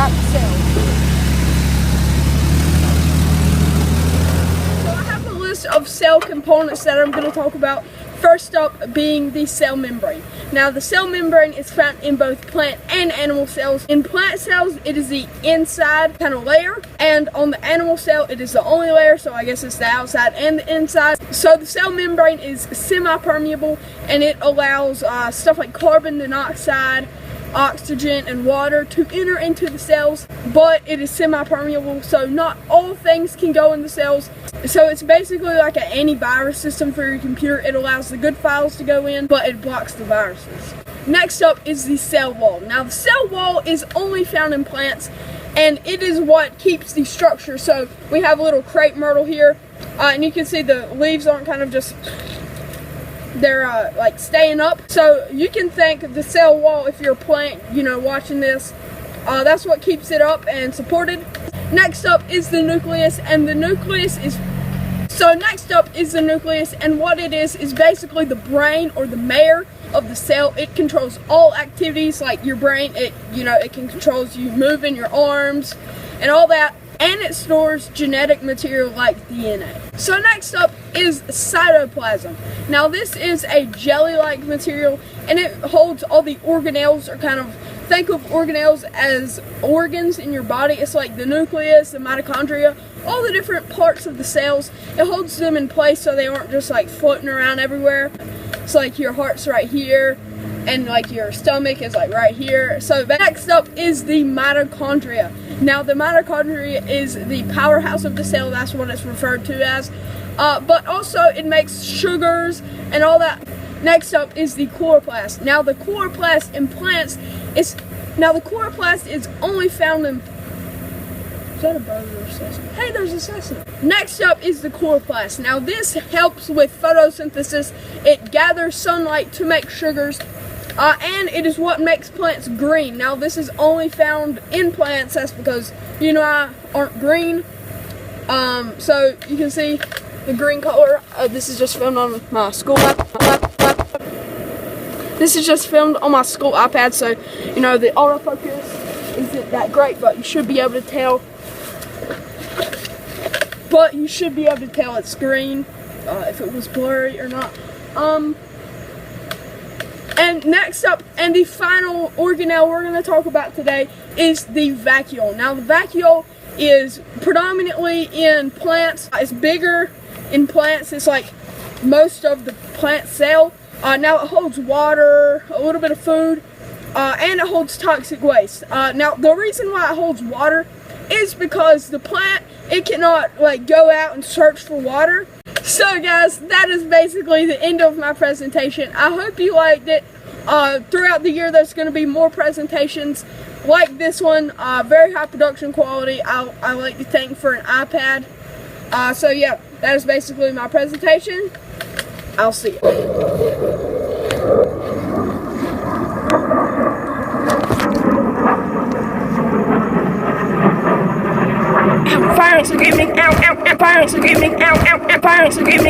about the cells. So I have a list of cell components that I'm going to talk about. First up being the cell membrane. Now the cell membrane is found in both plant and animal cells. In plant cells it is the inside kind of layer, and on the animal cell it is the only layer, so I guess it's the outside and the inside. So the cell membrane is semi-permeable, and it allows stuff like carbon monoxide, oxygen, and water to enter into the cells, but it is semi-permeable, so not all things can go in the cells. So it's basically like an antivirus system for your computer. It allows the good files to go in, but it blocks the viruses. Next up is the cell wall. Now the cell wall is only found in plants, and it is what keeps the structure. So we have a little crepe myrtle here, and you can see the leaves aren't kind of just, they're like staying up. So you can thank the cell wall if you're a plant, watching this. That's what keeps it up and supported. Next up is the nucleus, and the nucleus is and what it is basically the brain or the mayor of the cell. It controls all activities like your brain. It can control you moving your arms and all that. And it stores genetic material like DNA. So next up is cytoplasm. Now this is a jelly-like material, and it holds all the organelles, or kind of think of organelles as organs in your body. It's like the nucleus, the mitochondria, all the different parts of the cells. It holds them in place so they aren't just like floating around everywhere. It's like your heart's right here, and like your stomach is like right here. So next up is the mitochondria. Now the mitochondria is the powerhouse of the cell. That's what it's referred to as. But also it makes sugars and all that. Next up is the chloroplast. Now the chloroplast in plants is only found in, is that a bird or a Cessna? Hey, there's a Cessna. Next up is the chloroplast. Now this helps with photosynthesis. It gathers sunlight to make sugars, and it is what makes plants green. Now this is only found in plants. That's because aren't green. So you can see the green color. This is just filmed on my school This is just filmed on my school iPad, so the autofocus isn't that great, but you should be able to tell. It's green, if it was blurry or not. And next up, and the final organelle we're going to talk about today is the vacuole. Now the vacuole is predominantly in plants. It's bigger in plants. It's like most of the plant cell. Now it holds water, a little bit of food, and it holds toxic waste. Now the reason why it holds water is because the plant, it cannot go out and search for water. So guys, that is basically the end of my presentation. I hope you liked it. Throughout the year there's going to be more presentations like this one. Very high production quality. I like to thank for an iPad. So yeah, that is basically my presentation. I'll see you. Pirates are gaming, ow, ow, ow, pirates are gaming, ow, ow, ow, pirates are gaming.